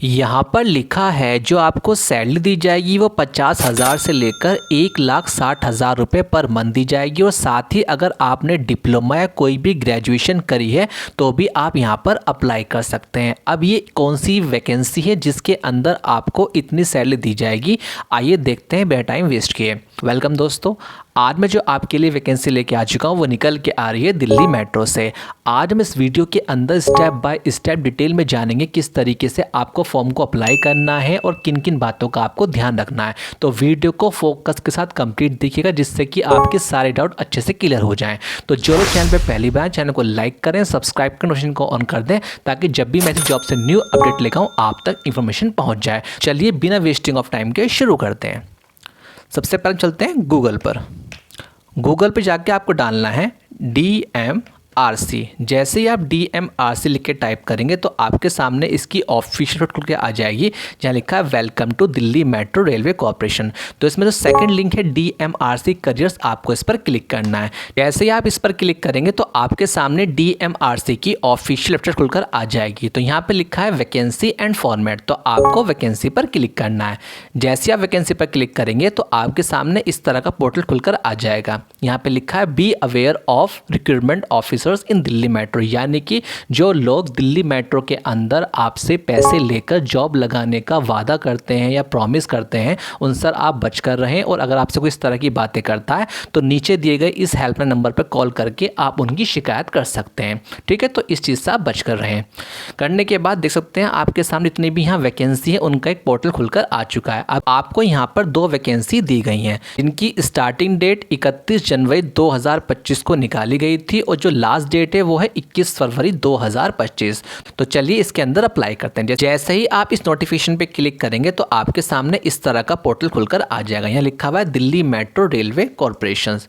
यहाँ पर लिखा है जो आपको सैलरी दी जाएगी वो 50,000 से लेकर 1,60,000 रुपये पर मंथ दी जाएगी। और साथ ही अगर आपने डिप्लोमा या कोई भी ग्रेजुएशन करी है तो भी आप यहाँ पर अप्लाई कर सकते हैं। अब ये कौन सी वैकेंसी है जिसके अंदर आपको इतनी सैलरी दी जाएगी, आइए देखते हैं बिना टाइम वेस्ट किए। वेलकम दोस्तों, आज मैं जो आपके लिए वैकेंसी लेके आ चुका हूँ वो निकल के आ रही है दिल्ली मेट्रो से। आज हम इस वीडियो के अंदर स्टेप बाय स्टेप डिटेल में जानेंगे किस तरीके से आपको फॉर्म को अप्लाई करना है और किन किन बातों का आपको ध्यान रखना है। तो वीडियो को फोकस के साथ कंप्लीट देखिएगा जिससे कि आपके सारे डाउट अच्छे से क्लियर हो जाएं। तो जो लोग चैनल पर पहली बार चैनल को लाइक करें, सब्सक्राइब कर नोटिफिकेशन को ऑन कर दें ताकि जब भी मैं इस जॉब से न्यू अपडेट लेकर आऊँ आप तक इन्फॉर्मेशन पहुँच जाए। चलिए बिना वेस्टिंग ऑफ टाइम के शुरू करते हैं। सबसे पहले चलते हैं गूगल पर। गूगल पे जाके आपको डालना है DMRC। जैसे ही आप DMRC लिख के टाइप करेंगे तो आपके सामने इसकी ऑफिशियल वेबसाइट खुल के आ जाएगी जहाँ लिखा है welcome to Delhi metro railway corporation. तो इसमें जो सेकंड लिंक है DMRC करियर्स, आपको इस पर क्लिक करना है। जैसे ही आप इस पर क्लिक करेंगे तो आपके सामने DMRC की ऑफिशियल वेबसाइट खुलकर आ जाएगी। तो यहाँ पे लिखा है वैकेंसी एंड फॉर्मेट, तो आपको वैकेंसी पर क्लिक करना है। जैसे आप वैकेंसी पर क्लिक करेंगे तो आपके सामने इस तरह का पोर्टल खुलकर आ जाएगा। यहाँ पे लिखा है be aware of recruitment officers in Delhi metro, यानी कि जो लोग दिल्ली मेट्रो के अंदर आपसे पैसे लेकर जॉब लगाने का वादा करते हैं या प्रॉमिस करते हैं उनसे आप बच कर रहें। और अगर आपसे कोई इस तरह की बातें करता है तो नीचे दिए गए इस हेल्पलाइन नंबर पर कॉल करके आप उनकी शिकायत कर सकते हैं। ठीक है, तो इस चीज़ से आप बच कर रहें। करने के बाद देख सकते हैं आपके सामने इतनी भी यहाँ वैकेंसी है उनका एक पोर्टल खुलकर आ चुका है। अब आपको यहाँ पर 2 वैकेंसी दी गई हैं जिनकी स्टार्टिंग डेट 31 जनवरी 2025 को निकाली गई थी और जो लास्ट डेट है वो है 21 फरवरी 2025। तो चलिए इसके अंदर अप्लाई करते हैं। जैसे ही आप इस नोटिफिकेशन पे क्लिक करेंगे तो आपके सामने इस तरह का पोर्टल खुलकर आ जाएगा। यहाँ लिखा हुआ है दिल्ली मेट्रो रेलवे कॉर्पोरेशन।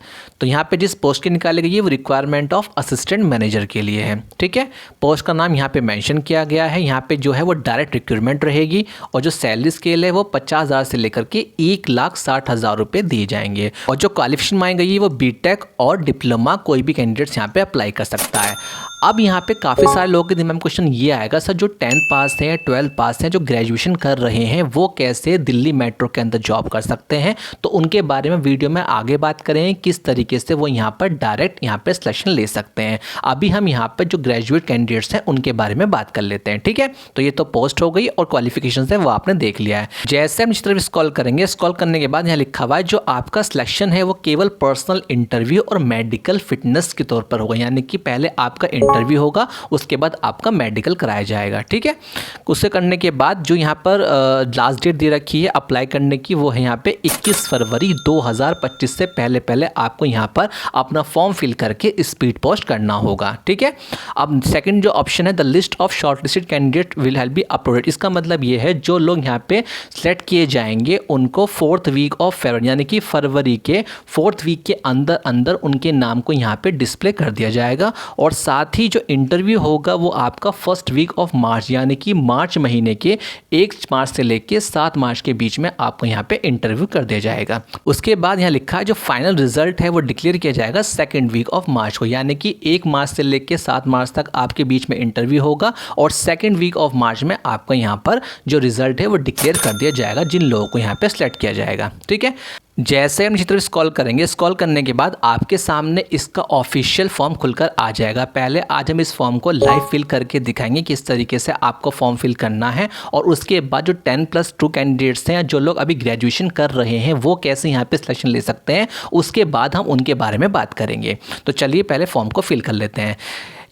तो यहाँ पे जिस पोस्ट की निकाली गई है वो रिक्वायरमेंट ऑफ असिस्टेंट मैनेजर के लिए है। ठीक है, पोस्ट का नाम यहाँ पे मेंशन किया गया है। यहाँ पे जो है वो डायरेक्ट रिक्रूटमेंट रहेगी और जो सैलरी स्केल है वो 50,000 से लेकर के 1,60,000 रुपये दिए जाएंगे। और जो क्वालिफिकेशन मांगी गई है वो बीटेक और डिप्लोमा कोई भी कैंडिडेट्स यहाँ पे अप्लाई कर सकता है। अब यहाँ पे काफ़ी सारे लोगों के दिमाग में क्वेश्चन ये आएगा, सर जो 10th पास हैं या 12th पास हैं जो ग्रेजुएशन कर रहे हैं वो कैसे दिल्ली मेट्रो के अंदर जॉब कर सकते हैं। तो उनके बारे में वीडियो में आगे बात करें किस तरीके से वो यहाँ पर डायरेक्ट यहाँ पे सिलेक्शन ले सकते हैं। अभी हम यहाँ पर जो ग्रेजुएट कैंडिडेट्स हैं उनके बारे में बात कर लेते हैं। ठीक है, तो ये तो पोस्ट हो गई और क्वालिफिकेशन है वो आपने देख लिया है। जैसे हम इस तरफ स्क्रॉल करेंगे, स्क्रॉल करने के बाद यहाँ लिखा हुआ है जो आपका सिलेक्शन है वो केवल पर्सनल इंटरव्यू और मेडिकल फिटनेस के तौर पर होगा, यानी कि पहले आपका इंटरव्यू होगा उसके बाद आपका मेडिकल कराया जाएगा। ठीक है, उससे करने के बाद जो यहाँ पर लास्ट डेट दे रखी है अप्लाई करने की वो है यहाँ पे 21 फरवरी 2025 से पहले पहले आपको यहाँ पर अपना फॉर्म फिल करके स्पीड पोस्ट करना होगा। ठीक है, अब सेकंड जो ऑप्शन है the list of shortlisted candidate will have be uploaded. इसका मतलब ये है जो लोग यहाँ पे सिलेक्ट किए जाएंगे उनको 4th वीक ऑफ फरवरी यानी कि फरवरी के 4th वीक के अंदर अंदर उनके नाम को यहाँ पे डिस्प्ले कर दिया जाएगा। और साथ ही जो इंटरव्यू होगा वो आपका 1st वीक ऑफ मार्च यानी कि मार्च महीने के 1 मार्च से लेके 7 मार्च के बीच में आपको यहाँ पे इंटरव्यू कर दिया जाएगा। उसके बाद यहाँ लिखा है जो फाइनल रिजल्ट है वो डिक्लेयर किया जाएगा 2nd वीक ऑफ मार्च को, यानी कि 1 मार्च से लेके 7 मार्च तक आपके बीच में इंटरव्यू होगा और 2nd वीक ऑफ मार्च में आपका यहाँ पर जो रिजल्ट है वो डिक्लेयर कर दिया जाएगा जिन लोगों को यहाँ पे सिलेक्ट किया जाएगा। ठीक है, जैसे हम इसी तरह स्क्रॉल करेंगे, स्क्रॉल करने के बाद आपके सामने इसका ऑफिशियल फॉर्म खुलकर आ जाएगा। पहले आज हम इस फॉर्म को लाइव फिल करके दिखाएंगे किस तरीके से आपको फॉर्म फिल करना है और उसके बाद जो 10+2 कैंडिडेट्स हैं जो लोग अभी ग्रेजुएशन कर रहे हैं वो कैसे यहाँ पे सिलेक्शन ले सकते हैं उसके बाद हम उनके बारे में बात करेंगे। तो चलिए पहले फॉर्म को फिल कर लेते हैं।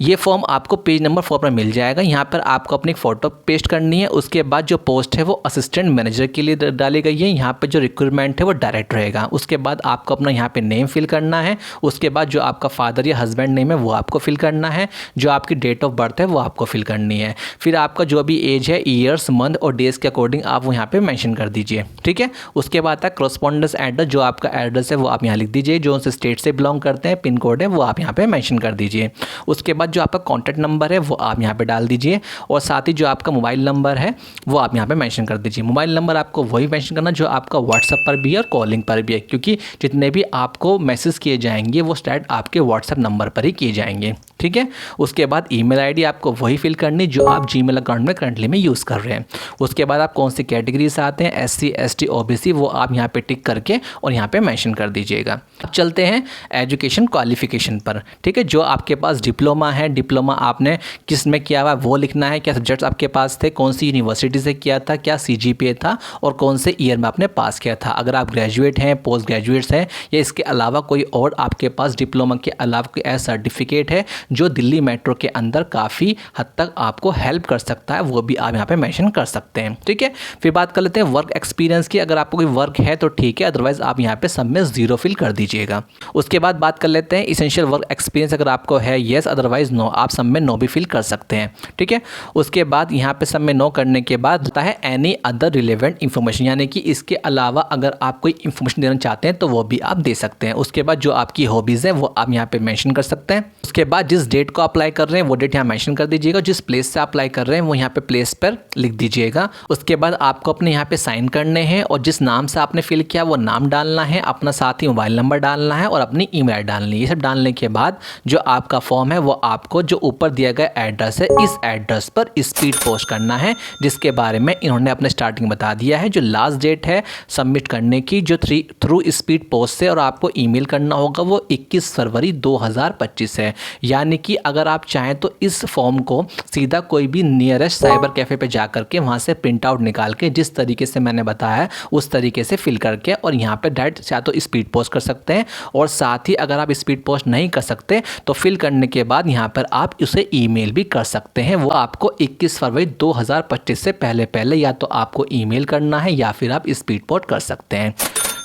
ये फॉर्म आपको पेज नंबर 4 पर मिल जाएगा। यहाँ पर आपको अपनी फ़ोटो पेस्ट करनी है। उसके बाद जो पोस्ट है वो असिस्टेंट मैनेजर के लिए डाली गई है। यहाँ पर जो रिक्रूटमेंट है वो डायरेक्ट रहेगा। उसके बाद आपको अपना यहाँ पे नेम फिल करना है। उसके बाद जो आपका फादर या हस्बैंड नेम है वो आपको फिल करना है। जो आपकी डेट ऑफ बर्थ है वो आपको फिल करनी है। फिर आपका जो भी एज है ईयर्स मंथ और डेज के अकॉर्डिंग आप वो यहाँ पर मैंशन कर दीजिए। ठीक है, उसके बाद तक करस्पॉन्डेंस एड्रेस जो आपका एड्रेस है वो आप यहाँ लिख दीजिए। जो उस स्टेट से बिलोंग करते हैं पिन कोड है वो आप यहाँ पर मैंशन कर दीजिए। उसके बाद बाद जो आपका कॉन्टैक्ट नंबर है वो आप यहाँ पे डाल दीजिए और साथ ही जो आपका मोबाइल नंबर है वो आप यहाँ पे मेंशन कर दीजिए। मोबाइल नंबर आपको वही मेंशन करना जो आपका व्हाट्सएप पर भी है और कॉलिंग पर भी है, क्योंकि जितने भी आपको मैसेज किए जाएंगे वो डायरेक्ट आपके व्हाट्सएप नंबर पर ही किए जाएंगे, ठीक है। उसके बाद ईमेल आईडी आपको वही फिल करनी जो आप जीमेल अकाउंट में करंटली में यूज़ कर रहे हैं। उसके बाद आप कौन सी कैटेगरी से आते हैं, एससी, एसटी, ओबीसी, वो आप यहाँ पे टिक करके और यहाँ पे मेंशन कर दीजिएगा। अब चलते हैं एजुकेशन क्वालिफिकेशन पर, ठीक है। जो आपके पास डिप्लोमा है, डिप्लोमा आपने किस में किया हुआ वो लिखना है, क्या सब्जेक्ट्स आपके पास थे, कौन सी यूनिवर्सिटी से किया था, क्या सीजीपीए था और कौन से ईयर में आपने पास किया था। अगर आप ग्रेजुएट हैं, पोस्ट ग्रेजुएट्स हैं या इसके अलावा कोई और आपके पास डिप्लोमा के अलावा कोई ऐसा सर्टिफिकेट है जो दिल्ली मेट्रो के अंदर काफ़ी हद तक आपको हेल्प कर सकता है, वो भी आप यहाँ पे मेंशन कर सकते हैं, ठीक है। फिर बात कर लेते हैं वर्क एक्सपीरियंस की। अगर आपको कोई वर्क है तो ठीक है, अदरवाइज आप यहाँ पे सब में 0 फिल कर दीजिएगा। उसके बाद बात कर लेते हैं इसेंशियल वर्क एक्सपीरियंस। अगर आपको है येस, अदरवाइज नो, आप सब में नो भी फिल कर सकते हैं, ठीक है। उसके बाद यहाँ पे सब में नो करने के बाद होता है एनी अदर रिलेवेंट इन्फॉर्मेशन, यानी कि इसके अलावा अगर आप कोई इन्फॉर्मेशन देना चाहते हैं तो वो भी आप दे सकते हैं। उसके बाद जो आपकी हॉबीज़ है वो आप यहाँ पे मेंशन कर सकते हैं। उसके बाद जिस डेट को अप्लाई कर रहे हैं वो डेट यहाँ मेंशन कर दीजिएगा। जिस प्लेस से अप्लाई कर रहे हैं वो यहाँ पे प्लेस पर लिख दीजिएगा। उसके बाद आपको अपने यहाँ पे साइन करने हैं और जिस नाम से आपने फिल किया वो नाम डालना है, अपना साथ ही मोबाइल नंबर डालना है और अपनी ईमेल डालनी है। ये सब डालने के बाद जो आपका फॉर्म है वो आपको जो ऊपर दिया गया एड्रेस है इस एड्रेस पर स्पीड पोस्ट करना है, जिसके बारे में इन्होंने अपने स्टार्टिंग बता दिया है। जो लास्ट डेट है सबमिट करने की जो थ्रू स्पीड पोस्ट से और आपको ईमेल करना होगा वो 21 फरवरी 2025 है। यानी कि अगर आप चाहें तो इस फॉर्म को सीधा कोई भी नियरेस्ट साइबर कैफ़े पे जा करके वहाँ से प्रिंट आउट निकाल के जिस तरीके से मैंने बताया है उस तरीके से फिल करके और यहाँ पे डायरेक्ट चाहे तो स्पीड पोस्ट कर सकते हैं। और साथ ही अगर आप स्पीड पोस्ट नहीं कर सकते तो फिल करने के बाद यहाँ पर आप उसे ईमेल भी कर सकते हैं। वो आपको 21 फरवरी 2025 से पहले या तो आपको ईमेल करना है या फिर आप स्पीड पोस्ट कर सकते हैं।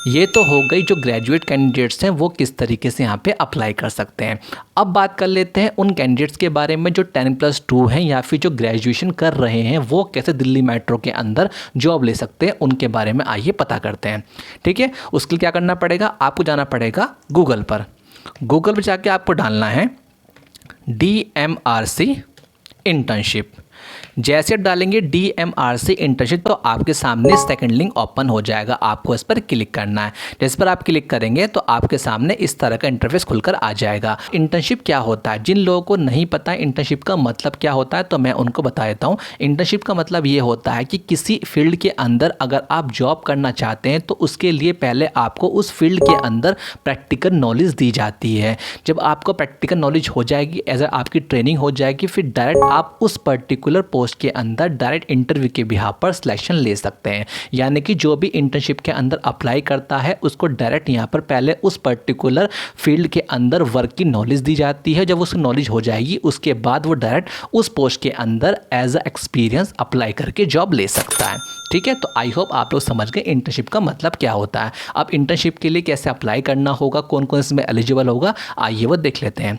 ये तो हो गई जो ग्रेजुएट कैंडिडेट्स हैं वो किस तरीके से यहाँ पे अप्लाई कर सकते हैं। अब बात कर लेते हैं उन कैंडिडेट्स के बारे में जो 10+2 हैं या फिर जो ग्रेजुएशन कर रहे हैं वो कैसे दिल्ली मेट्रो के अंदर जॉब ले सकते हैं, उनके बारे में आइए पता करते हैं, ठीक है। उसके लिए क्या करना पड़ेगा, आपको जाना पड़ेगा गूगल पर। गूगल पर जाके आपको डालना है DMRC इंटर्नशिप। जैसे डालेंगे DMRC इंटर्नशिप तो आपके सामने सेकंड लिंक ओपन हो जाएगा, आपको इस पर क्लिक करना है। जिस पर आप क्लिक करेंगे तो आपके सामने इस तरह का इंटरफेस खुलकर आ जाएगा। इंटर्नशिप क्या होता है, जिन लोगों को नहीं पता इंटर्नशिप का मतलब क्या होता है तो मैं उनको बता देता हूँ। इंटर्नशिप का मतलब ये होता है कि किसी फील्ड के अंदर अगर आप जॉब करना चाहते हैं तो उसके लिए पहले आपको उस फील्ड के अंदर प्रैक्टिकल नॉलेज दी जाती है। जब आपको प्रैक्टिकल नॉलेज हो जाएगी, एज आपकी ट्रेनिंग हो जाएगी, फिर डायरेक्ट आप उस पर्टिकुलर पोस्ट के अंदर डायरेक्ट इंटरव्यू के बिहाफ पर सिलेक्शन ले सकते हैं। यानी कि जो भी इंटर्नशिप के अंदर अप्लाई करता है उसको डायरेक्ट यहाँ पर पहले उस पर्टिकुलर फील्ड के अंदर वर्क की नॉलेज दी जाती है। जब उसकी नॉलेज हो जाएगी उसके बाद वो डायरेक्ट उस पोस्ट के अंदर एज अ एक्सपीरियंस अप्लाई करके जॉब ले सकता है, ठीक है। तो आई होप आप लोग समझ गए इंटर्नशिप का मतलब क्या होता है। अब इंटर्नशिप के लिए कैसे अप्लाई करना होगा, कौन कौन इसमें एलिजिबल होगा, आइए वो देख लेते हैं।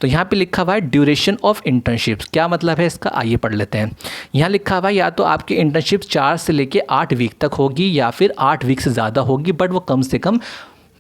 तो यहाँ पे लिखा हुआ है ड्यूरेशन ऑफ इंटर्नशिप, क्या मतलब है इसका, आइए पढ़ लेते हैं। यहाँ लिखा हुआ है या तो आपकी इंटर्नशिप 4 से लेके 8 वीक तक होगी या फिर 8 वीक से ज़्यादा होगी, बट वो कम से कम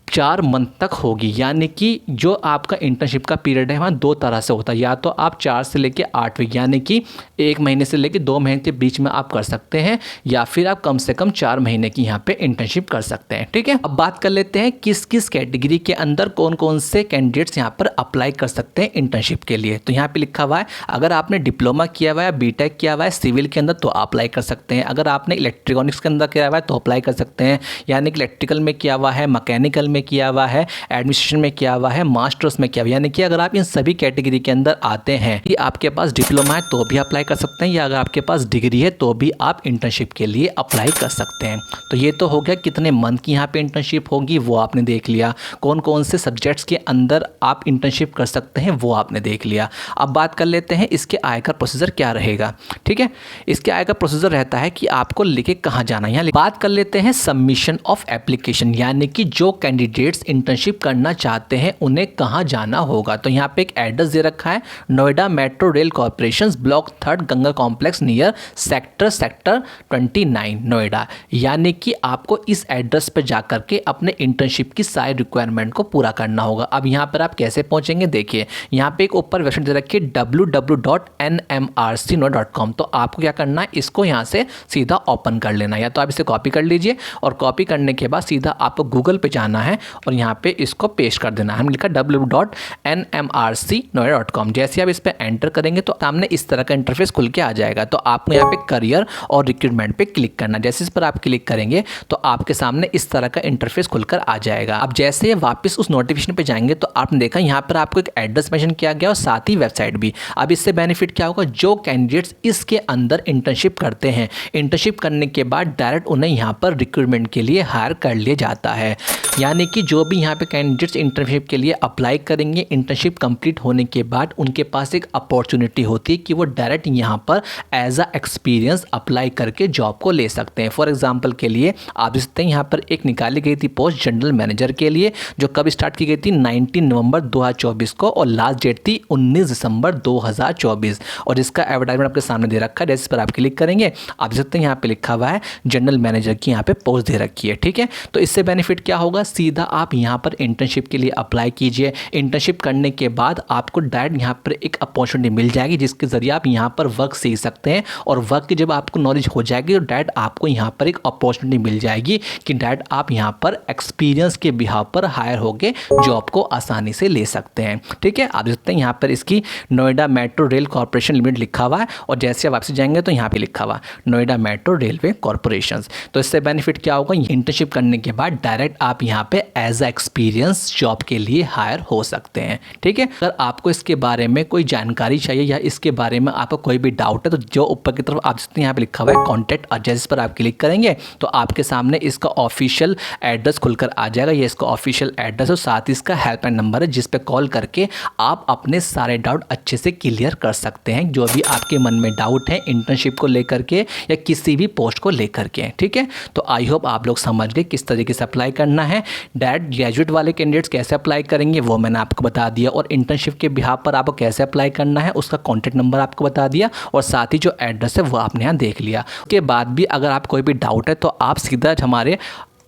4 मंथ तक होगी। यानी कि जो आपका इंटर्नशिप का पीरियड है वहाँ 2 तरह से होता है, या तो आप 4 से लेके 8 वीक यानी कि 1 महीने से लेके 2 महीने के बीच में आप कर सकते हैं, या फिर आप कम से कम 4 महीने की यहाँ पे इंटर्नशिप कर सकते हैं, ठीक है। अब बात कर लेते हैं किस किस कैटेगरी के अंदर कौन कौन से कैंडिडेट्स यहाँ पर अप्लाई कर सकते हैं इंटर्नशिप के लिए। तो यहाँ पर लिखा हुआ है अगर आपने डिप्लोमा किया हुआ है, बीटेक किया हुआ है सिविल के अंदर तो अप्लाई कर सकते हैं। अगर आपने इलेक्ट्रॉनिक्स के अंदर किया हुआ है तो अप्लाई कर सकते हैं, यानी कि इलेक्ट्रिकल में किया हुआ है, मैकेनिकल में किया हुआ है, एडमिनिस्ट्रेशन में किया हुआ है, मास्टर्स में किया हुआ है। यानी कि अगर आप इन सभी कैटेगरी के अंदर आते हैं कि आपके पास डिप्लोमा है तो भी अप्लाई कर सकते हैं, या अगर आपके पास डिग्री है तो भी आप इंटर्नशिप के लिए अप्लाई कर सकते हैं। तो ये तो हो गया कितने मंथ की यहाँ पे इंटर्नशिप होगी वो आपने देख लिया, कौन कौन से सब्जेक्ट्स के अंदर आप इंटर्नशिप कर सकते हैं वो आपने देख लिया। अब बात कर लेते हैं इसके आय का प्रोसीजर क्या रहेगा, ठीक है। इसके आय का प्रोसीजर रहता है कि आपको लेके कहाँ जाना है। यहाँ बात कर लेते हैं सबमिशन ऑफ एप्लीकेशन, यानी कि जो कैंडिडेट कैंडिडेट्स इंटर्नशिप करना चाहते हैं उन्हें कहाँ जाना होगा। तो यहाँ पे एक एड्रेस दे रखा है, Noida metro rail corporation block 3 Ganga complex near sector 29 Noida. यानी कि आपको इस एड्रेस पर जाकर के अपने इंटर्नशिप की सारी रिक्वायरमेंट को पूरा करना होगा। अब यहाँ पर आप कैसे पहुँचेंगे, देखिए यहाँ पे एक ऊपर वेबसाइट दे रखी है www.nmrcnoida.com। तो आपको क्या करना है, इसको यहाँ से सीधा ओपन कर लेना है, या तो आप इसे कॉपी कर लीजिए और कॉपी करने के बाद सीधा आपको गूगल पे जाना है और यहाँ पे इसको पेस्ट कर देना है। हम लिखा www.nmrcnoida.com। जैसे आप इस पर एंटर करेंगे तो सामने इस तरह का इंटरफेस खुल के आ जाएगा। तो आपको यहाँ पे करियर और रिक्रूटमेंट पे क्लिक करना। जैसे इस पर आप क्लिक करेंगे तो आपके सामने इस तरह का इंटरफेस खुलकर आ जाएगा। अब जैसे वापस उस नोटिफिकेशन पे जाएंगे तो आपने देखा यहाँ पर आपको एक एड्रेस मेंशन किया गया और साथ ही वेबसाइट भी। अब इससे बेनिफिट क्या होगा, जो कैंडिडेट्स इसके अंदर इंटर्नशिप करते हैं, इंटर्नशिप करने के बाद डायरेक्ट उन्हें यहाँ पर रिक्रूटमेंट के लिए हायर कर लिया जाता है। यानी कि जो भी यहाँ पे कैंडिडेट्स इंटर्नशिप के लिए अप्लाई करेंगे, इंटर्नशिप कंप्लीट होने के बाद उनके पास एक अपॉर्चुनिटी होती है कि वो डायरेक्ट यहाँ पर एज अ एक्सपीरियंस अप्लाई करके जॉब को ले सकते हैं। फॉर एग्जांपल के लिए आप देख सकते हैं यहाँ पर एक निकाली गई थी पोस्ट जनरल मैनेजर के लिए, जो कब स्टार्ट की गई थी 19 नवंबर 2024 को और लास्ट डेट थी 19 दिसंबर 2024। और इसका एडवर्टाइजमेंट आपके सामने दे रखा है। जैसे पर आप क्लिक करेंगे आप देख सकते हैं यहाँ पे लिखा हुआ है जनरल मैनेजर की यहाँ पे पोस्ट दे रखी है। ठीक है, तो इससे बेनिफिट क्या होगा, सीधा आप यहाँ पर इंटर्नशिप के लिए अप्लाई कीजिए। इंटर्नशिप करने के बाद आपको डायरेक्ट यहाँ पर एक अपॉर्चुनिटी मिल जाएगी जिसके जरिए आप यहाँ पर वर्क सीख सकते हैं। और वर्क की जब आपको नॉलेज हो जाएगी तो डायरेक्ट आपको यहाँ पर एक अपॉर्चुनिटी मिल जाएगी कि डायरेक्ट आप यहाँ पर एक्सपीरियंस के बिहाव पर हायर होकर जॉब को आसानी से ले सकते हैं। ठीक है, आप देख सकते हैं यहाँ पर इसकी Noida metro rail corporation limited लिखा हुआ है और जैसे आप वापस जाएंगे तो यहाँ पे लिखा हुआ नोएडा मेट्रो रेलवे कॉर्पोरेशन। तो इससे बेनिफिट क्या होगा, इंटर्नशिप करने के बाद डायरेक्ट आप यहाँ पे एज अ एक्सपीरियंस जॉब के लिए हायर हो सकते हैं। ठीक है, अगर आपको इसके बारे में कोई जानकारी चाहिए या इसके बारे में आपको कोई भी डाउट है तो जो ऊपर की तरफ आप यहाँ पे लिखा हुआ है कॉन्टैक्ट अस, जिस पर आप क्लिक करेंगे तो आपके सामने इसका ऑफिशियल एड्रेस खुलकर आ जाएगा। ये इसका ऑफिशियल एड्रेस और साथ ही इसका हेल्पलाइन नंबर है जिस पे कॉल करके आप अपने सारे डाउट अच्छे से क्लियर कर सकते हैं, जो भी आपके मन में डाउट है इंटर्नशिप को लेकर के या किसी भी पोस्ट को लेकर के। ठीक है, तो आई होप आप लोग समझ गए किस तरीके से अप्लाई करना है। डायरेक्ट ग्रेजुएट वाले कैंडिडेट्स कैसे अप्लाई करेंगे वो मैंने आपको बता दिया, और इंटर्नशिप के बिहाफ पर आपको कैसे अप्लाई करना है उसका कॉन्टैक्ट नंबर आपको बता दिया, और साथ ही जो एड्रेस है वो आपने यहाँ देख लिया। उसके बाद भी अगर आप कोई भी डाउट है तो आप सीधा हमारे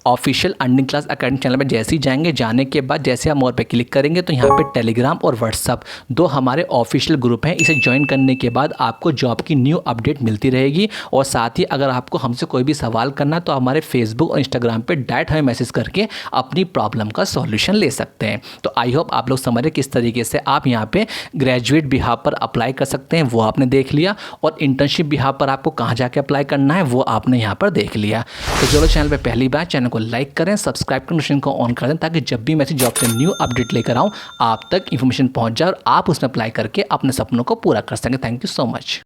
official earning class academy channel में जैसे ही जाएंगे, जाने के बाद जैसे आप मोर पे क्लिक करेंगे तो यहाँ पे टेलीग्राम और व्हाट्सअप दो हमारे ऑफिशियल ग्रुप हैं। इसे ज्वाइन करने के बाद आपको जॉब की न्यू अपडेट मिलती रहेगी, और साथ ही अगर आपको हमसे कोई भी सवाल करना तो हमारे फेसबुक और इंस्टाग्राम पे डायरेक्ट हमें मैसेज करके अपनी प्रॉब्लम का सॉल्यूशन ले सकते हैं। तो आई होप आप लोग समझ रहे किस तरीके से आप यहाँ पे ग्रेजुएट बिहाफ पर अप्लाई कर सकते हैं, वो आपने देख लिया, और इंटर्नशिप बिहाफ पर आपको कहाँ जाके अप्लाई करना है वो आपने यहाँ पर देख लिया। तो चलो चैनल पर पहली बार चैनल को लाइक करें, सब्सक्राइब कर नोटिफिकेशन को ऑन कर दें ताकि जब भी मैं जॉब से न्यू अपडेट लेकर आऊं आप तक इन्फॉर्मेशन पहुंच जाए और आप उसमें अप्लाई करके अपने सपनों को पूरा कर सकें। Thank you so much.